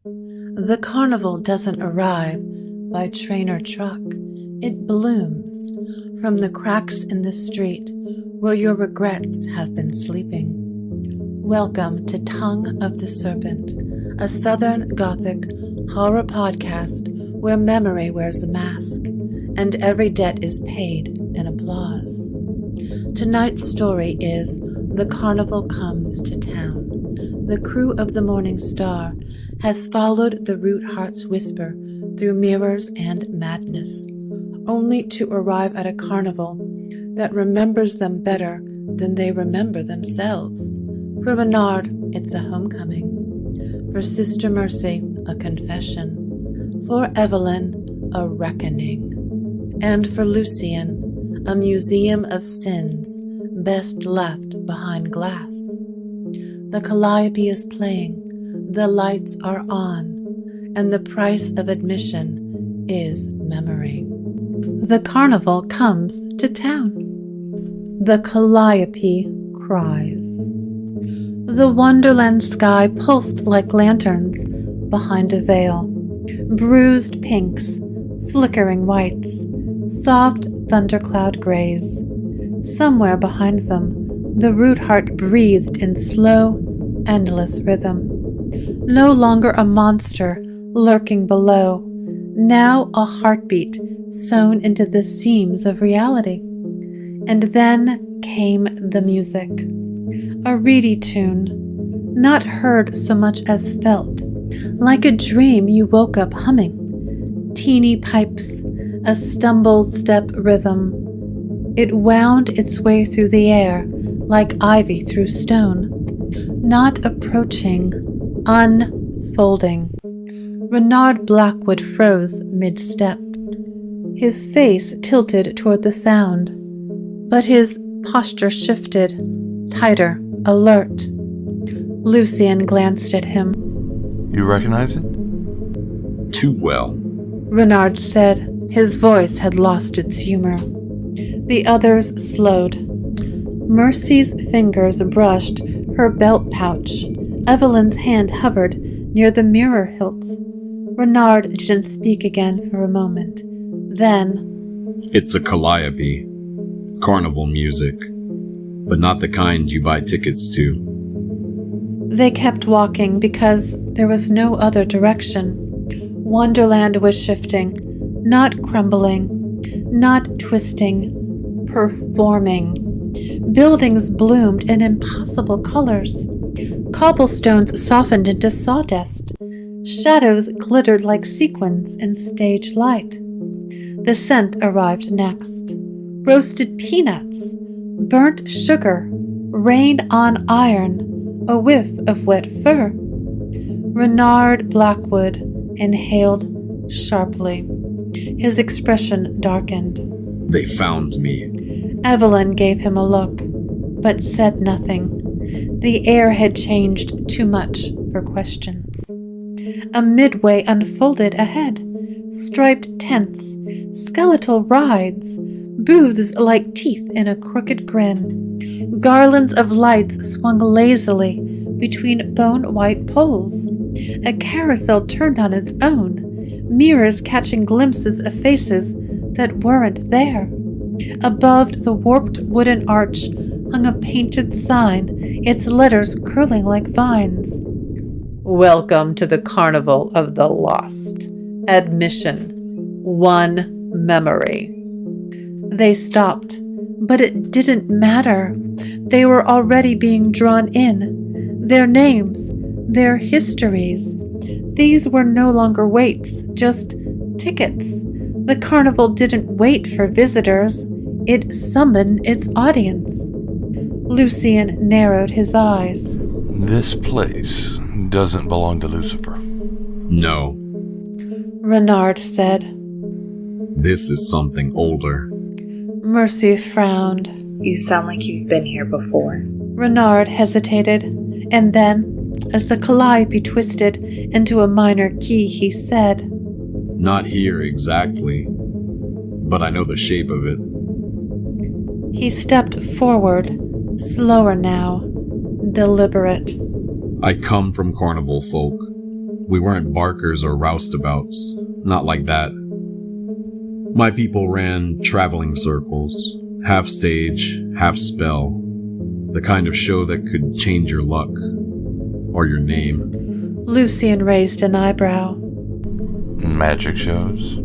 The carnival doesn't arrive by train or truck. It blooms from the cracks in the street where your regrets have been sleeping. Welcome to Tongue of the Serpent, a Southern-Gothic horror podcast where memory wears a mask and every debt is paid in applause. Tonight's story is The Carnival Comes to Town. The crew of the Morning Star has followed the Rootheart's whisper through mirrors and madness, only to arrive at a carnival that remembers them better than they remember themselves. For Renard, it's a homecoming. For Sister Mercy, a confession. For Evelyn, a reckoning. And for Lucien, a museum of sins best left behind glass. The calliope is playing, the lights are on, and the price of admission is memory. The carnival comes to town. The calliope cries. The wonderland sky pulsed like lanterns behind a veil. Bruised pinks, flickering whites, soft thundercloud grays. Somewhere behind them, the Rootheart breathed in slow, endless rhythm. No longer a monster lurking below, now a heartbeat sewn into the seams of reality. And then came the music. A reedy tune, not heard so much as felt, like a dream you woke up humming. Teeny pipes, a stumble-step rhythm. It wound its way through the air like ivy through stone, not approaching, unfolding. Renard Blackwood froze mid-step, his face tilted toward the sound, but his posture shifted, tighter, alert. Lucien glanced at him. You recognize it? Too well, Renard said. His voice had lost its humor. The others slowed. Mercy's fingers brushed her belt pouch. Evelyn's hand hovered near the mirror hilt. Renard didn't speak again for a moment. Then, it's a calliope. Carnival music. But not the kind you buy tickets to. They kept walking because there was no other direction. Wonderland was shifting, not crumbling, not twisting, performing. Buildings bloomed in impossible colors. Cobblestones softened into sawdust. Shadows glittered like sequins in stage light. The scent arrived next. Roasted peanuts, burnt sugar, rained on iron, a whiff of wet fur. Renard Blackwood inhaled sharply. His expression darkened. They found me. Evelyn gave him a look, but said nothing. The air had changed too much for questions. A midway unfolded ahead. Striped tents, skeletal rides, booths like teeth in a crooked grin. Garlands of lights swung lazily between bone-white poles. A carousel turned on its own, mirrors catching glimpses of faces that weren't there. Above the warped wooden arch hung a painted sign, its letters curling like vines. Welcome to the Carnival of the Lost. Admission. One memory. They stopped, but it didn't matter. They were already being drawn in. Their names, their histories. These were no longer waits, just tickets. The carnival didn't wait for visitors. It summoned its audience. Lucien narrowed his eyes. This place doesn't belong to Lucifer. No. Renard said. This is something older. Mercy frowned. You sound like you've been here before. Renard hesitated, and then, as the calliope twisted into a minor key, he said, Not here exactly, but I know the shape of it. He stepped forward, slower now, deliberate. I come from carnival folk. We weren't barkers or roustabouts, not like that. My people ran traveling circles, half stage, half spell, the kind of show that could change your luck, or your name. Lucien raised an eyebrow. Magic shows?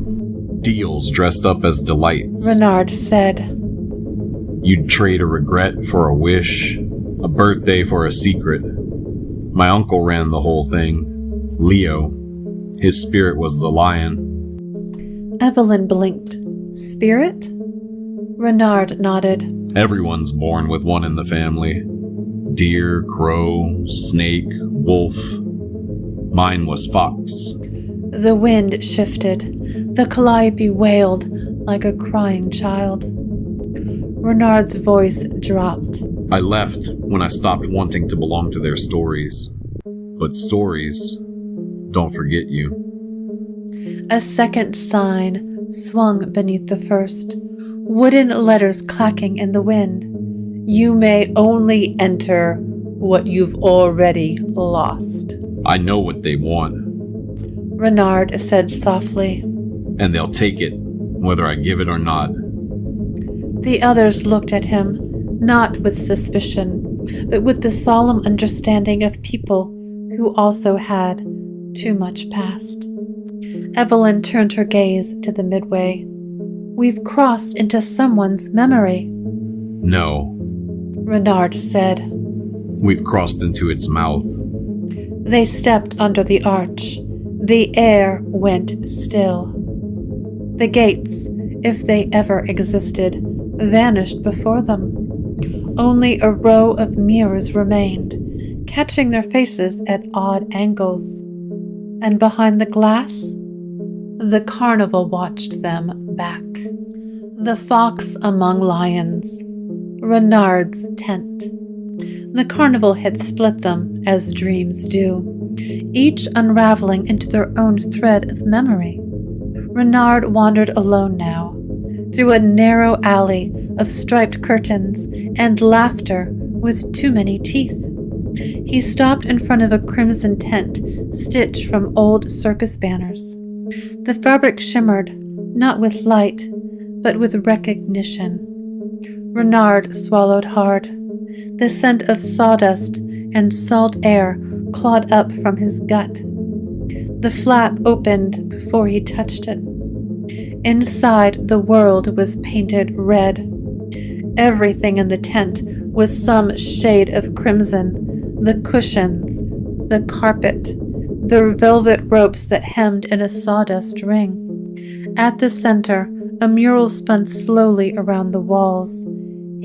Deals dressed up as delights. Renard said. You'd trade a regret for a wish, a birthday for a secret. My uncle ran the whole thing. Leo. His spirit was the lion. Evelyn blinked. Spirit? Renard nodded. Everyone's born with one in the family. Deer, crow, snake, wolf. Mine was fox. The wind shifted. The calliope wailed like a crying child. Renard's voice dropped. I left when I stopped wanting to belong to their stories. But stories don't forget you. A second sign swung beneath the first, wooden letters clacking in the wind. You may only enter what you've already lost. I know what they want. Renard said softly. And they'll take it, whether I give it or not. The others looked at him, not with suspicion, but with the solemn understanding of people who also had too much past. Evelyn turned her gaze to the midway. We've crossed into someone's memory. No. Renard said. We've crossed into its mouth. They stepped under the arch. The air went still. The gates, if they ever existed, vanished before them. Only a row of mirrors remained, catching their faces at odd angles. And behind the glass, the carnival watched them back. The fox among lions, Renard's tent. The carnival had split them, as dreams do, each unraveling into their own thread of memory. Renard wandered alone now, through a narrow alley of striped curtains and laughter with too many teeth. He stopped in front of a crimson tent stitched from old circus banners. The fabric shimmered, not with light, but with recognition. Renard swallowed hard. The scent of sawdust and salt air clawed up from his gut. The flap opened before he touched it. Inside, the world was painted red. Everything in the tent was some shade of crimson. The cushions, the carpet, the velvet ropes that hemmed in a sawdust ring. At the center, a mural spun slowly around the walls,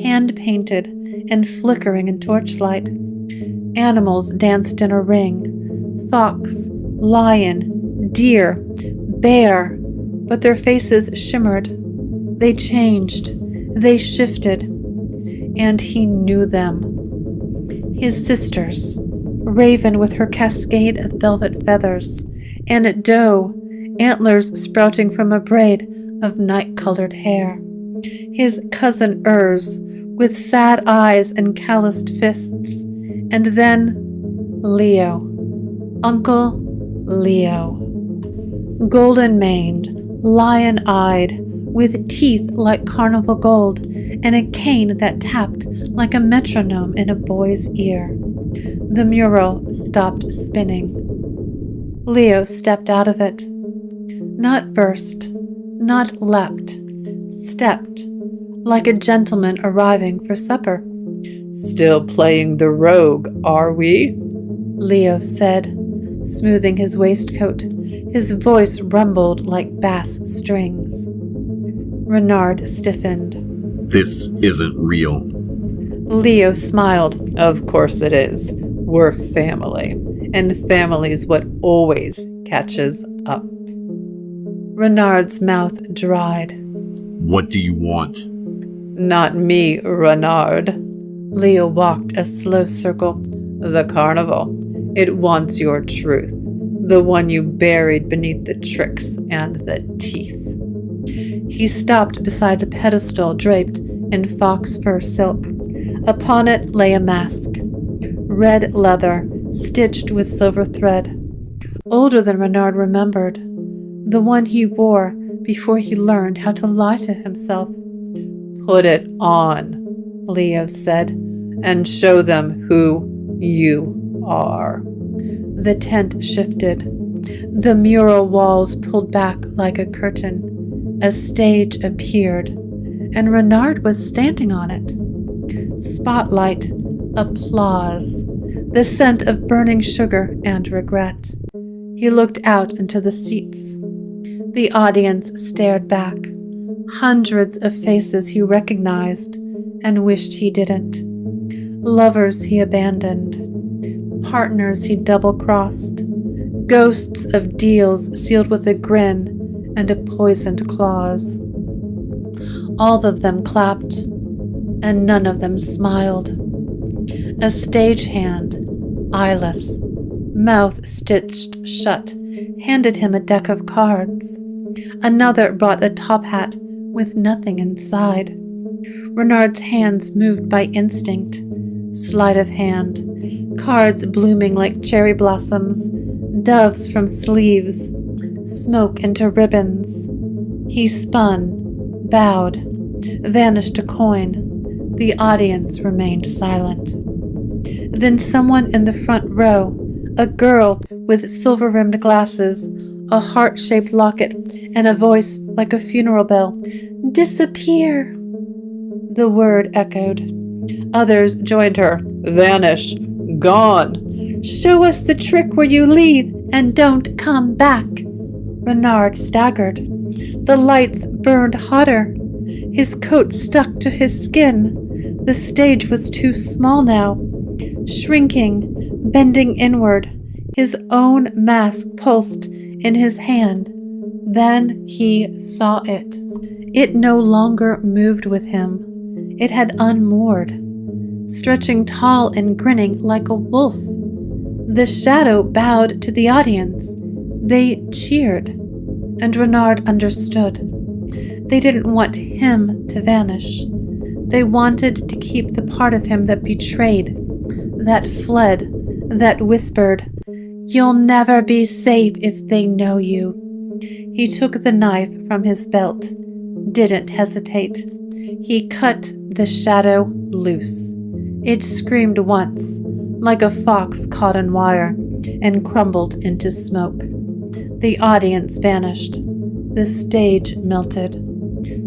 hand-painted and flickering in torchlight. Animals danced in a ring. Fox, lion, deer, bear, but their faces shimmered. They changed. They shifted. And he knew them. His sisters, Raven with her cascade of velvet feathers, and Doe, antlers sprouting from a braid of night-colored hair. His cousin Urs, with sad eyes and calloused fists. And then Leo. Uncle Leo. Golden-maned, lion-eyed, with teeth like carnival gold, and a cane that tapped like a metronome in a boy's ear. The mural stopped spinning. Leo stepped out of it. Not burst, not leapt, stepped, like a gentleman arriving for supper. "Still playing the rogue, are we?" Leo said, smoothing his waistcoat. His voice rumbled like bass strings. Renard stiffened. This isn't real. Leo smiled. "Of course it is. We're family, and family's what always catches up." Renard's mouth dried. What do you want? "Not me, Renard." Leo walked a slow circle. "The carnival. It wants your truth, the one you buried beneath the tricks and the teeth." He stopped beside a pedestal draped in fox fur silk. Upon it lay a mask, red leather stitched with silver thread. older than Renard remembered, the one he wore before he learned how to lie to himself. "Put it on," Leo said, "and show them who you are." The tent shifted. The mural walls pulled back like a curtain. A stage appeared, and Renard was standing on it. Spotlight, applause, the scent of burning sugar and regret. He looked out into the seats. The audience stared back. Hundreds of faces he recognized and wished he didn't. Lovers he abandoned. Partners he double-crossed. Ghosts of deals sealed with a grin and a poisoned clause. All of them clapped, and none of them smiled. A stagehand, eyeless, mouth stitched shut, handed him a deck of cards. Another brought a top hat with nothing inside. Renard's hands moved by instinct, sleight of hand, cards blooming like cherry blossoms, doves from sleeves, smoke into ribbons. He spun, bowed, vanished a coin. The audience remained silent. Then someone in the front row, a girl with silver-rimmed glasses, a heart-shaped locket, and a voice like a funeral bell. "Disappear!" The word echoed. Others joined her. "Vanish! Gone!" "Show us the trick where you leave and don't come back." Renard staggered. The lights burned hotter. His coat stuck to his skin. The stage was too small now. Shrinking, bending inward, his own mask pulsed in his hand. Then he saw it. It no longer moved with him. It had unmoored, stretching tall and grinning like a wolf. The shadow bowed to the audience. They cheered, and Renard understood. They didn't want him to vanish. They wanted to keep the part of him that betrayed, that fled, that whispered, "You'll never be safe if they know you." He took the knife from his belt, didn't hesitate. He cut the shadow loose. It screamed once, like a fox caught in wire, and crumbled into smoke. The audience vanished. The stage melted.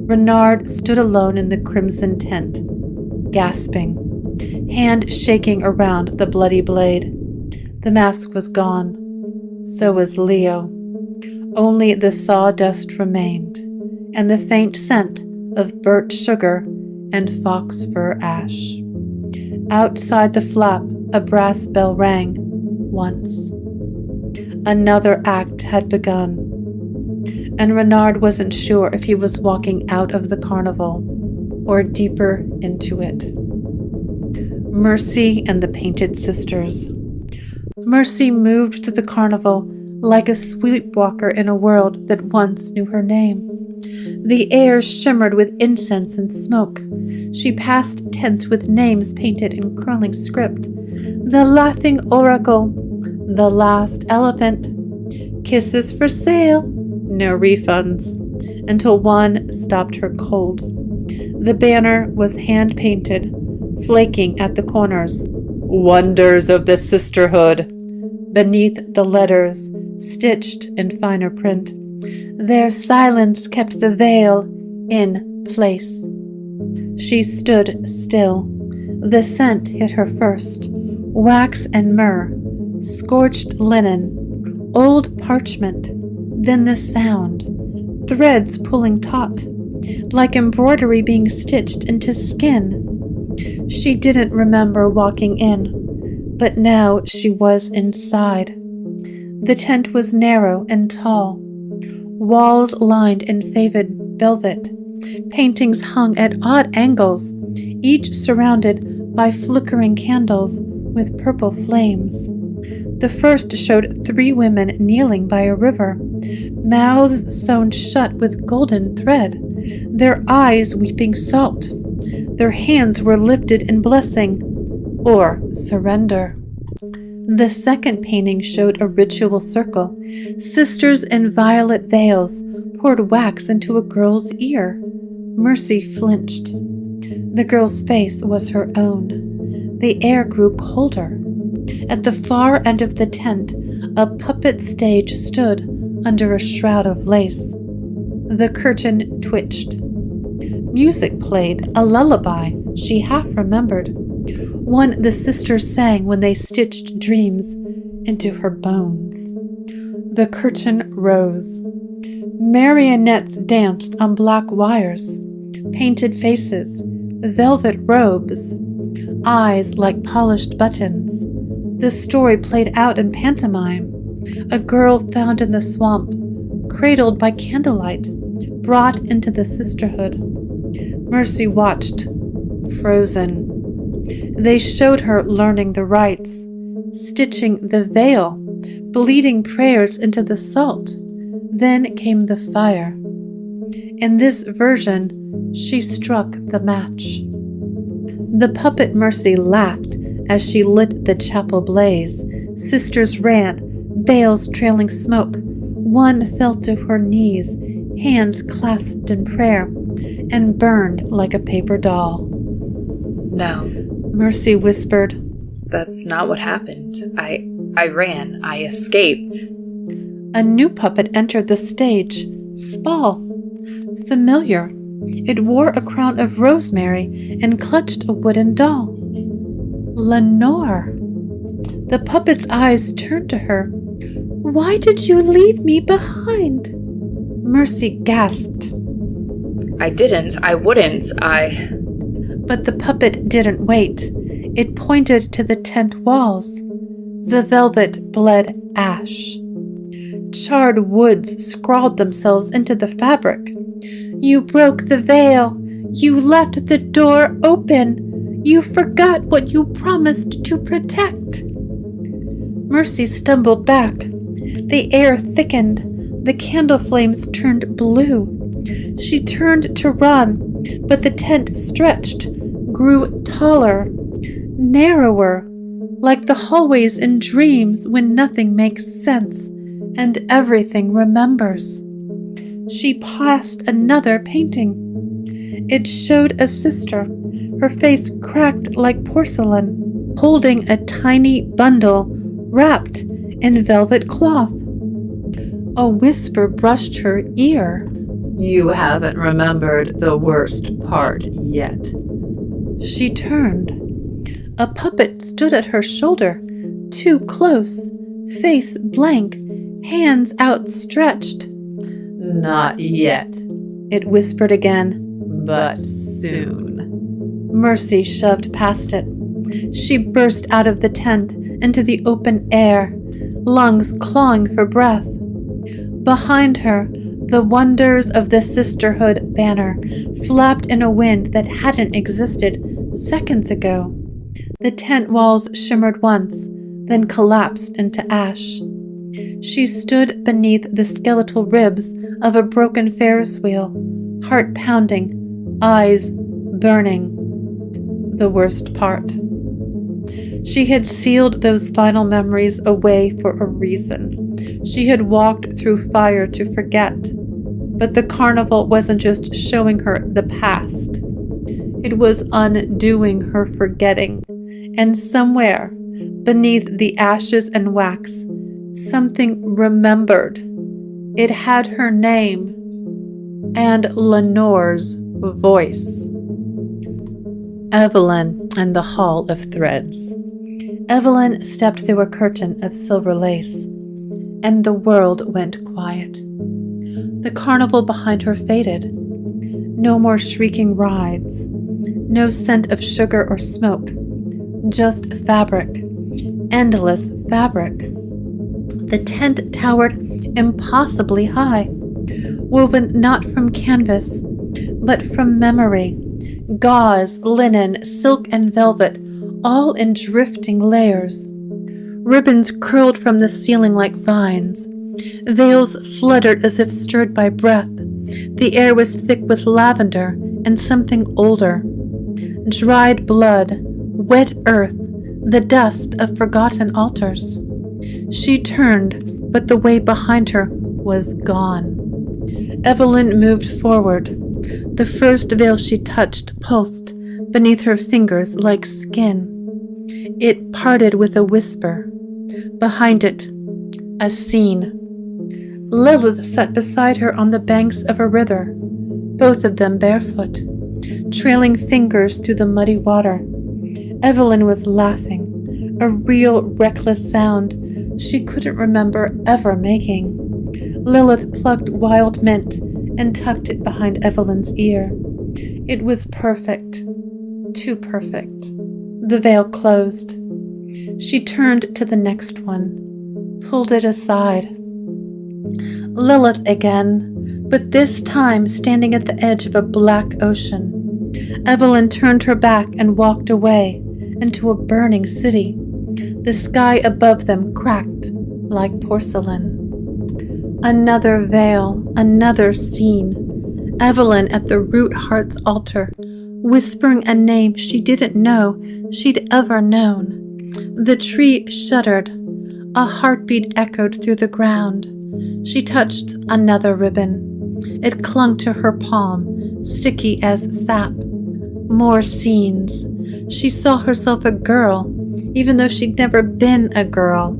Renard stood alone in the crimson tent, gasping, hand shaking around the bloody blade. The mask was gone. So was Leo. Only the sawdust remained, and the faint scent of burnt sugar and fox fur ash. Outside the flap, a brass bell rang once. Another act had begun, and Renard wasn't sure if he was walking out of the carnival or deeper into it. Mercy and the Painted Sisters. Mercy moved through the carnival like a sleepwalker in a world that once knew her name. The air shimmered with incense and smoke. She passed tents with names painted in curling script. The Laughing Oracle, the Last Elephant, Kisses for Sale, no refunds, until one stopped her cold. The banner was hand-painted, flaking at the corners. "Wonders of the Sisterhood." Beneath the letters, stitched in finer print. Their silence kept the veil in place. She stood still. The scent hit her first. Wax and myrrh, scorched linen, old parchment. Then the sound. Threads pulling taut, like embroidery being stitched into skin. She didn't remember walking in, but now she was inside. The tent was narrow and tall. Walls lined in faded velvet. Paintings hung at odd angles, each surrounded by flickering candles with purple flames. The first showed 3 women kneeling by a river, mouths sewn shut with golden thread, their eyes weeping salt. Their hands were lifted in blessing or surrender. The second painting showed a ritual circle. Sisters in violet veils poured wax into a girl's ear. Mercy flinched. The girl's face was her own. The air grew colder. At the far end of the tent, a puppet stage stood under a shroud of lace. The curtain twitched. Music played, a lullaby she half remembered, one the sisters sang when they stitched dreams into her bones. The curtain rose. Marionettes danced on black wires, painted faces, velvet robes, eyes like polished buttons. The story played out in pantomime. A girl found in the swamp, cradled by candlelight, brought into the sisterhood. Mercy watched, frozen. They showed her learning the rites, stitching the veil, bleeding prayers into the salt. Then came the fire. In this version, she struck the match. The puppet Mercy laughed as she lit the chapel blaze. Sisters ran, veils trailing smoke. One fell to her knees, hands clasped in prayer, and burned like a paper doll. No, Mercy whispered. that's not what happened. I ran. I escaped. A new puppet entered the stage, small, familiar. It wore a crown of rosemary and clutched a wooden doll. Lenore. The puppet's eyes turned to her. Why did you leave me behind? Mercy gasped. I didn't. I wouldn't. But the puppet didn't wait. It pointed to the tent walls. The velvet bled ash. Charred woods scrawled themselves into the fabric. You broke the veil. You left the door open. You forgot what you promised to protect. Mercy stumbled back. The air thickened. The candle flames turned blue. She turned to run, but the tent stretched, grew taller, narrower, like the hallways in dreams when nothing makes sense and everything remembers. She passed another painting. It showed a sister, her face cracked like porcelain, holding a tiny bundle wrapped in velvet cloth. A whisper brushed her ear. You haven't remembered the worst part yet. She turned. A puppet stood at her shoulder, too close, face blank, hands outstretched. Not yet, It whispered again. but soon. Mercy shoved past it. She burst out of the tent into the open air, lungs clawing for breath. Behind her, the wonders of the sisterhood banner flapped in a wind that hadn't existed seconds ago. The tent walls shimmered once, then collapsed into ash. She stood beneath the skeletal ribs of a broken Ferris wheel, heart pounding, eyes burning. The worst part. She had sealed those final memories away for a reason. She had walked through fire to forget. But the carnival wasn't just showing her the past. It was undoing her forgetting. And somewhere, beneath the ashes and wax, something remembered. It had her name and Lenore's voice. Evelyn and the Hall of Threads. Evelyn stepped through a curtain of silver lace, and the world went quiet. The carnival behind her faded. No more shrieking rides. No scent of sugar or smoke. Just fabric. Endless fabric. The tent towered impossibly high, woven not from canvas, but from memory. Gauze, linen, silk, and velvet, all in drifting layers. Ribbons curled from the ceiling like vines. Veils fluttered as if stirred by breath. The air was thick with lavender and something older. Dried blood, wet earth, the dust of forgotten altars. She turned, but the way behind her was gone. Evelyn moved forward. The first veil she touched pulsed beneath her fingers like skin. It parted with a whisper. Behind it, a scene. Lilith sat beside her on the banks of a river, both of them barefoot, trailing fingers through the muddy water. Evelyn was laughing, a real reckless sound she couldn't remember ever making. Lilith plucked wild mint and tucked it behind Evelyn's ear. It was perfect. Too perfect. The veil closed. She turned to the next one, pulled it aside. Lilith again, but this time standing at the edge of a black ocean. Evelyn turned her back and walked away into a burning city. The sky above them cracked like porcelain. Another veil, another scene. Evelyn at the Rootheart's altar, whispering a name she didn't know she'd ever known. The tree shuddered. A heartbeat echoed through the ground. She touched another ribbon. It clung to her palm, sticky as sap. More scenes. She saw herself a girl, even though she'd never been a girl,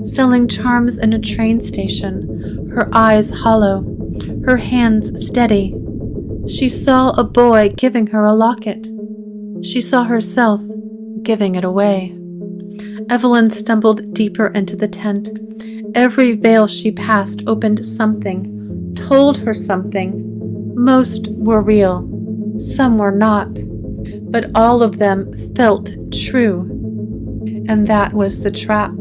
selling charms in a train station, her eyes hollow, her hands steady. She saw a boy giving her a locket. She saw herself giving it away. Evelyn stumbled deeper into the tent. Every veil she passed opened something, told her something. Most were real, some were not, but all of them felt true. And that was the trap.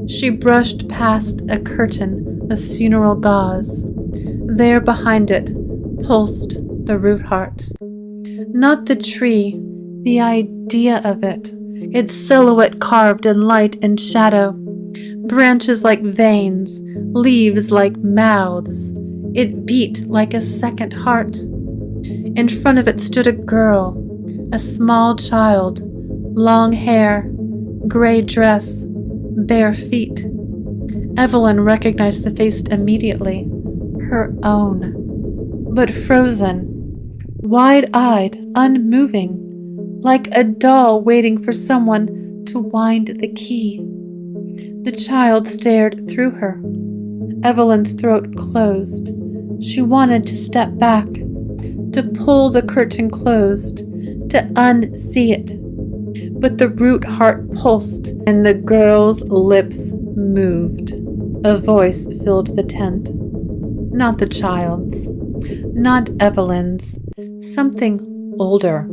She brushed past a curtain of funeral gauze. There behind it pulsed the Rootheart. Not the tree, the idea of it, its silhouette carved in light and shadow, branches like veins, leaves like mouths. It beat like a second heart. In front of it stood a girl, a small child, long hair, gray dress, bare feet. Evelyn recognized the face immediately, her own, but frozen, wide-eyed, unmoving, like a doll waiting for someone to wind the key. The child stared through her. Evelyn's throat closed. She wanted to step back, to pull the curtain closed, to unsee it. But the Rootheart pulsed, and the girl's lips moved. A voice filled the tent. Not the child's, not Evelyn's, something older.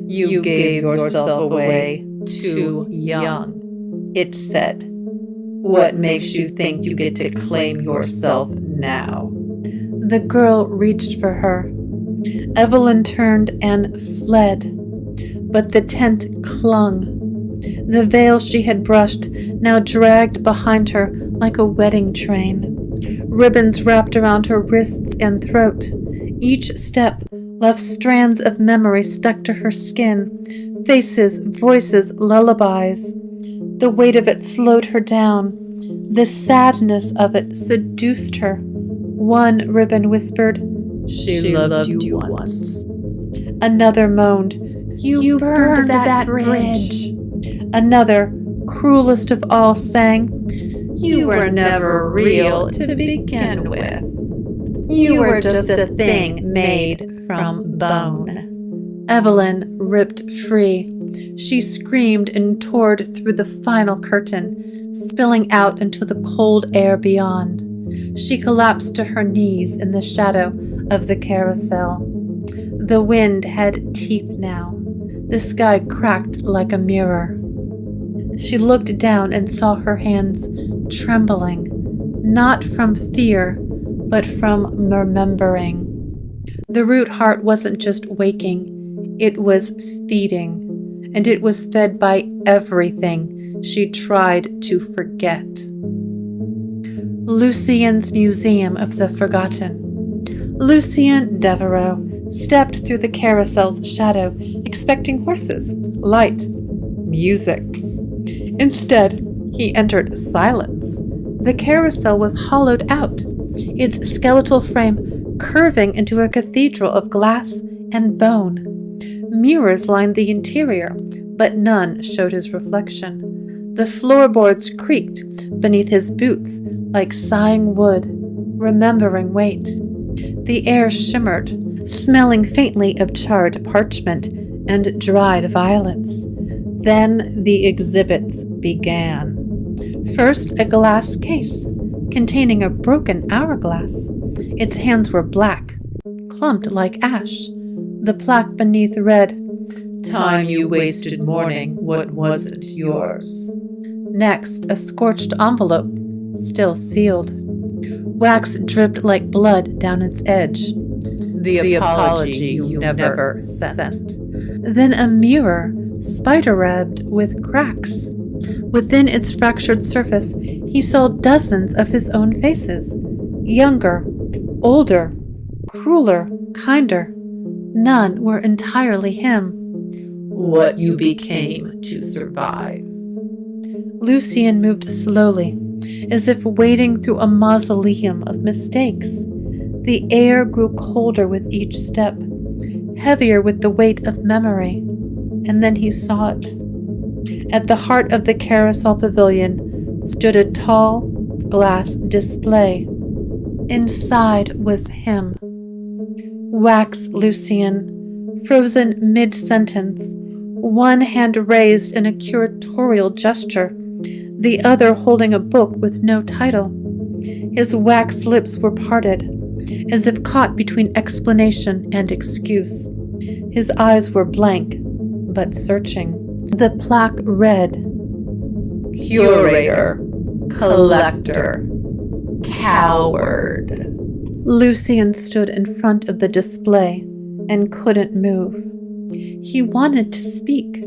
You gave yourself away too young, it said. What makes you think you get to claim yourself now? The girl reached for her. Evelyn turned and fled, but the tent clung. The veil she had brushed now dragged behind her like a wedding train. Ribbons wrapped around her wrists and throat. Each step left strands of memory stuck to her skin, faces, voices, lullabies. The weight of it slowed her down. The sadness of it seduced her. One ribbon whispered, She loved you once. Another moaned, You burned that bridge. Another, cruelest of all, sang, You were never real to begin with. You were just a thing made from bone. Evelyn ripped free. She screamed and tore through the final curtain, spilling out into the cold air beyond. She collapsed to her knees in the shadow of the carousel. The wind had teeth now. The sky cracked like a mirror. She looked down and saw her hands trembling, not from fear, but from remembering. The Rootheart wasn't just waking, it was feeding, and it was fed by everything she tried to forget. Lucien's Museum of the Forgotten. Lucien Devereaux stepped through the carousel's shadow, expecting horses, light, music. Instead, he entered silence. The carousel was hollowed out, its skeletal frame curving into a cathedral of glass and bone. Mirrors lined the interior, but none showed his reflection. The floorboards creaked beneath his boots like sighing wood, remembering weight. The air shimmered, smelling faintly of charred parchment and dried violets. Then the exhibits began. First, a glass case containing a broken hourglass. Its hands were black, clumped like ash. The plaque beneath read, "Time you wasted mourning what wasn't yours." Next, a scorched envelope, still sealed. Wax dripped like blood down its edge. The apology you never sent. Then a mirror, spider-webbed with cracks. Within its fractured surface, he saw dozens of his own faces. Younger, older, crueler, kinder. None were entirely him. What you became to survive. Lucien moved slowly, as if wading through a mausoleum of mistakes. The air grew colder with each step, heavier with the weight of memory. And then he saw it. At the heart of the carousel pavilion stood a tall glass display. Inside was him. Wax Lucien, frozen mid-sentence, one hand raised in a curatorial gesture, the other holding a book with no title. His wax lips were parted, as if caught between explanation and excuse. His eyes were blank, but searching. The plaque read, Curator, collector, coward. Lucien stood in front of the display and couldn't move. He wanted to speak,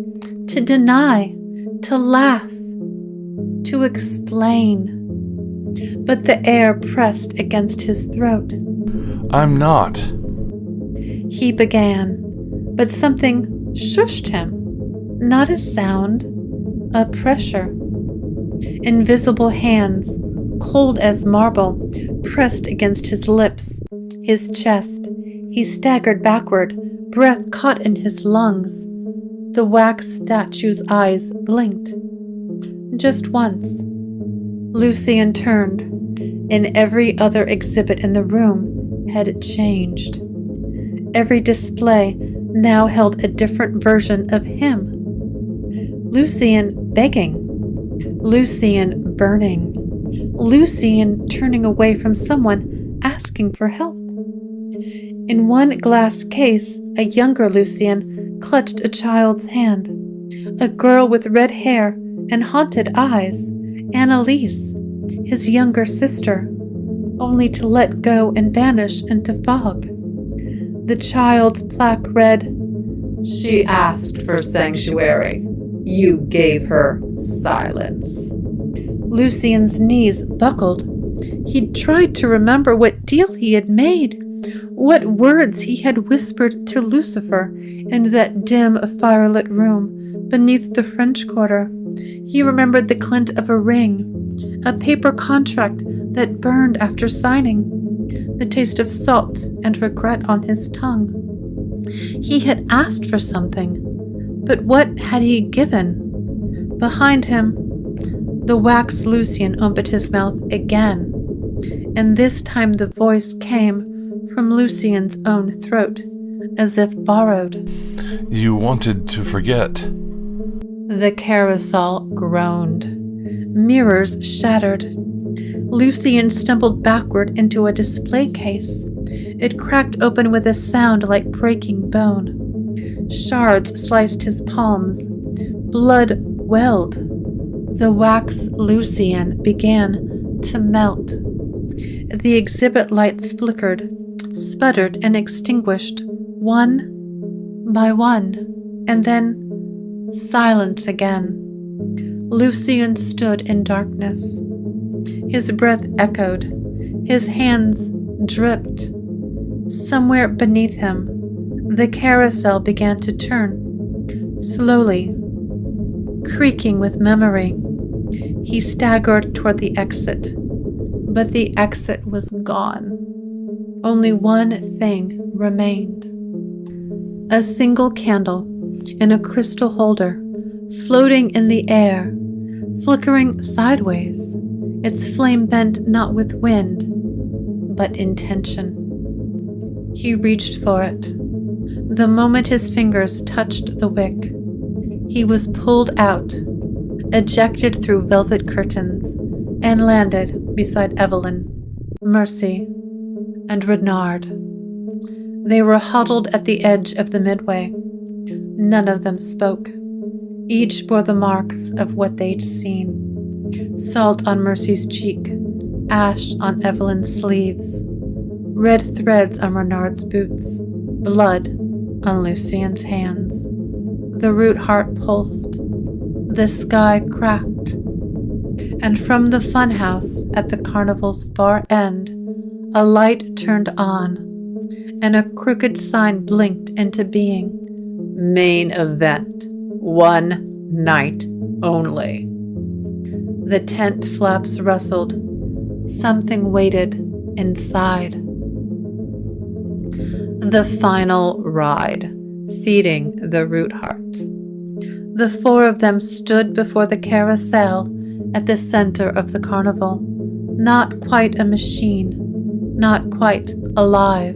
to deny, to laugh, to explain. But the air pressed against his throat. I'm not. He began, but something shushed him. Not a sound, a pressure. Invisible hands, cold as marble, pressed against his lips, his chest. He staggered backward, breath caught in his lungs. The wax statue's eyes blinked. Just once. Lucien turned, and every other exhibit in the room had changed. Every display now held a different version of him. Lucien begging, Lucien burning, Lucien turning away from someone asking for help. In one glass case, a younger Lucien clutched a child's hand, a girl with red hair and haunted eyes, Annalise, his younger sister, only to let go and vanish into fog. The child's plaque read, She asked for sanctuary. You gave her silence. Lucien's knees buckled. He tried to remember what deal he had made, what words he had whispered to Lucifer in that dim, firelit room beneath the French Quarter. He remembered the glint of a ring, a paper contract that burned after signing, the taste of salt and regret on his tongue. He had asked for something, but what had he given? Behind him, the wax Lucien opened his mouth again, and this time the voice came from Lucien's own throat, as if borrowed. You wanted to forget. The carousel groaned. Mirrors shattered. Lucien stumbled backward into a display case. It cracked open with a sound like breaking bone. Shards sliced his palms. Blood welled. The wax Lucien began to melt. The exhibit lights flickered, sputtered, and extinguished, one by one, and then silence again. Lucien stood in darkness. His breath echoed. His hands dripped. Somewhere beneath him, the carousel began to turn, slowly, creaking with memory. He staggered toward the exit, but the exit was gone. Only one thing remained. A single candle in a crystal holder, floating in the air, flickering sideways, its flame bent not with wind, but intention. He reached for it. The moment his fingers touched the wick, he was pulled out, ejected through velvet curtains, and landed beside Evelyn, Mercy, and Renard. They were huddled at the edge of the midway. None of them spoke. Each bore the marks of what they'd seen. Salt on Mercy's cheek, ash on Evelyn's sleeves, red threads on Renard's boots, blood on Lucien's hands. The Rootheart pulsed. The sky cracked. And from the funhouse at the carnival's far end, a light turned on, and a crooked sign blinked into being. Main event. 1 night only. The tent flaps rustled. Something waited inside. The final ride. Feeding the Rootheart. The four of them stood before the carousel at the center of the carnival. Not quite a machine, not quite alive.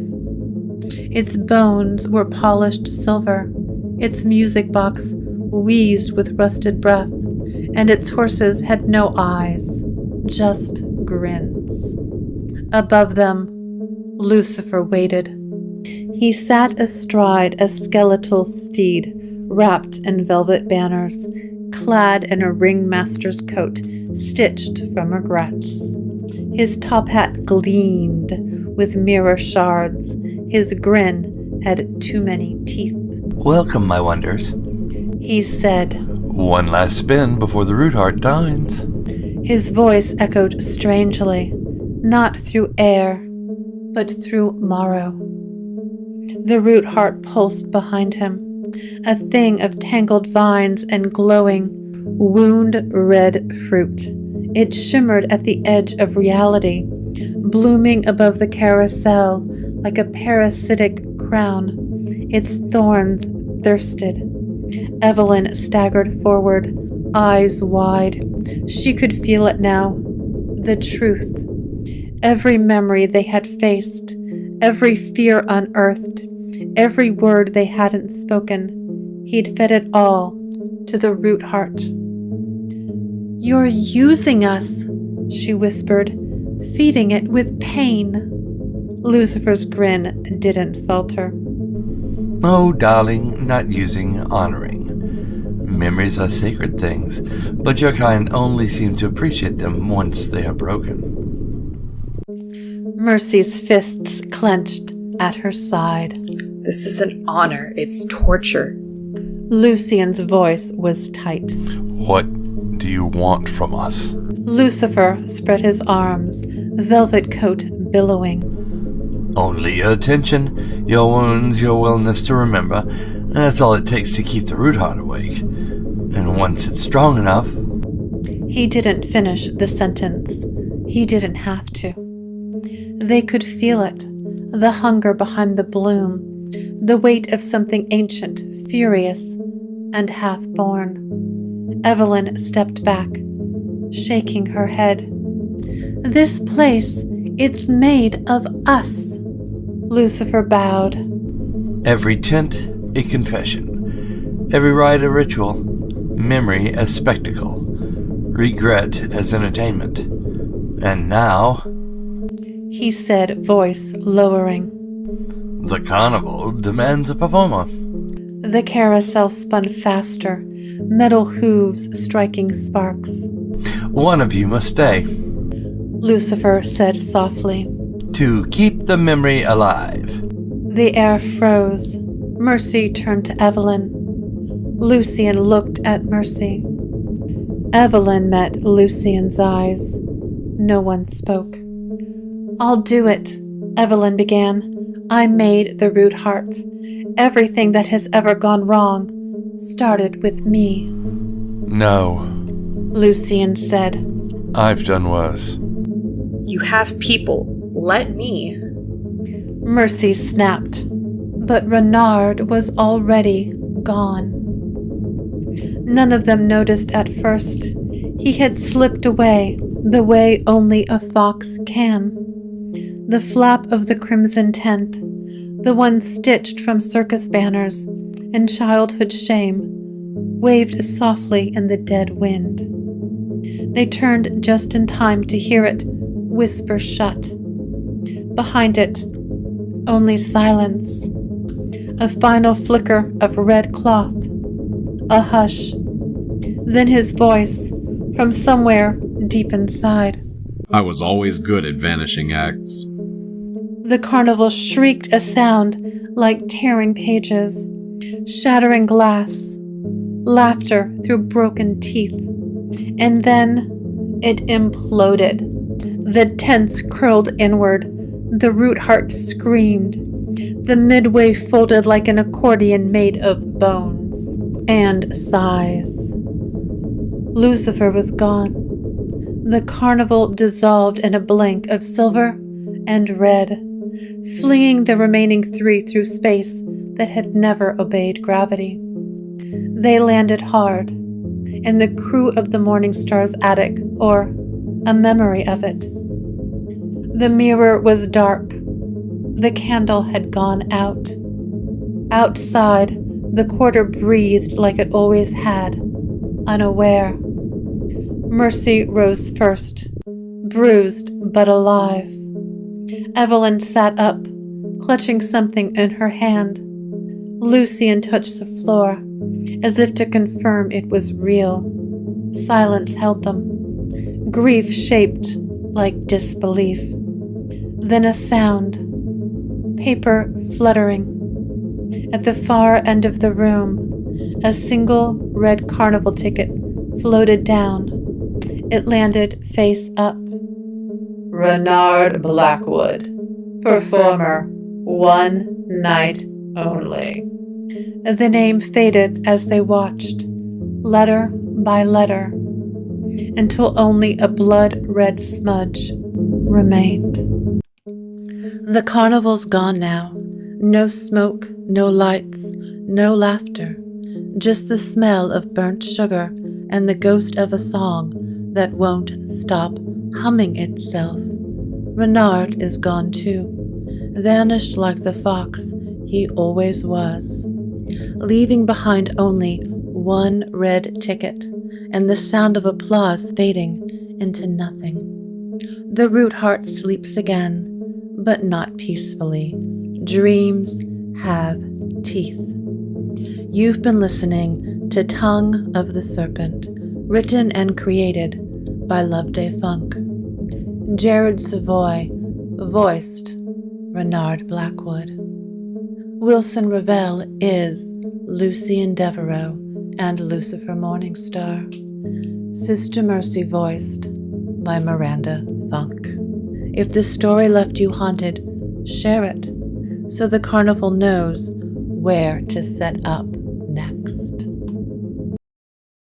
Its bones were polished silver, its music box wheezed with rusted breath, and its horses had no eyes, just grins. Above them, Lucifer waited. He sat astride a skeletal steed, wrapped in velvet banners, clad in a ringmaster's coat, stitched from regrets. His top hat gleamed with mirror shards. His grin had too many teeth. Welcome, my wonders. He said. One last spin before the Rootheart dines. His voice echoed strangely, not through air, but through marrow. The Rootheart pulsed behind him, a thing of tangled vines and glowing, wound-red fruit. It shimmered at the edge of reality, blooming above the carousel like a parasitic crown. Its thorns thirsted. Evelyn staggered forward, eyes wide. She could feel it now. The truth. Every memory they had faced, every fear unearthed, every word they hadn't spoken, he'd fed it all to the Rootheart. You're using us, she whispered, feeding it with pain. Lucifer's grin didn't falter. Oh, darling, not using, honoring. Memories are sacred things, but your kind only seem to appreciate them once they are broken. Mercy's fists clenched at her side. This isn't honor, it's torture. Lucien's voice was tight. What do you want from us? Lucifer spread his arms, velvet coat billowing. Only your attention, your wounds, your willingness to remember. That's all it takes to keep the Rootheart awake. And once it's strong enough... He didn't finish the sentence. He didn't have to. They could feel it, the hunger behind the bloom, the weight of something ancient, furious, and half-born. Evelyn stepped back, shaking her head. This place, it's made of us. Lucifer bowed. Every tent, a confession. Every rite, a ritual. Memory as spectacle. Regret as entertainment. And now... he said, voice lowering. The carnival demands a performer. The carousel spun faster, metal hooves striking sparks. One of you must stay. Lucifer said softly. To keep the memory alive. The air froze. Mercy turned to Evelyn. Lucien looked at Mercy. Evelyn met Lucien's eyes. No one spoke. I'll do it, Evelyn began. I made the Rootheart. Everything that has ever gone wrong started with me. No. Lucien said. I've done worse. You have people. Let me. Mercy snapped, but Renard was already gone. None of them noticed at first. He had slipped away the way only a fox can. The flap of the crimson tent, the one stitched from circus banners and childhood shame, waved softly in the dead wind. They turned just in time to hear it whisper shut. Behind it, only silence. A final flicker of red cloth. A hush. Then his voice from somewhere deep inside. I was always good at vanishing acts. The carnival shrieked a sound like tearing pages, shattering glass, laughter through broken teeth. And then it imploded. The tents curled inward. The Rootheart screamed. The midway folded like an accordion made of bones and sighs. Lucifer was gone. The carnival dissolved in a blink of silver and red, fleeing the remaining three through space that had never obeyed gravity. They landed hard in the crew of the Morning Star's attic, or a memory of it. The mirror was dark. The candle had gone out. Outside, the quarter breathed like it always had, unaware. Mercy rose first, bruised but alive. Evelyn sat up, clutching something in her hand. Lucien touched the floor, as if to confirm it was real. Silence held them. Grief shaped like disbelief. Then a sound. Paper fluttering. At the far end of the room, a single red carnival ticket floated down. It landed face up. Renard Blackwood, performer, 1 night only. The name faded as they watched, letter by letter, until only a blood-red smudge remained. The carnival's gone now. No smoke, no lights, no laughter. Just the smell of burnt sugar and the ghost of a song that won't stop humming itself. Renard is gone too, vanished like the fox he always was, leaving behind only one red ticket and the sound of applause fading into nothing. The Rootheart sleeps again, but not peacefully. Dreams have teeth. You've been listening to Tongue of the Serpent, written and created by Loveday Funk. Jared Savoy voiced Renard Blackwood. Wilson Ravel is Lucien Devereaux and Lucifer Morningstar. Sister Mercy voiced by Miranda Funk. If this story left you haunted, share it so the carnival knows where to set up.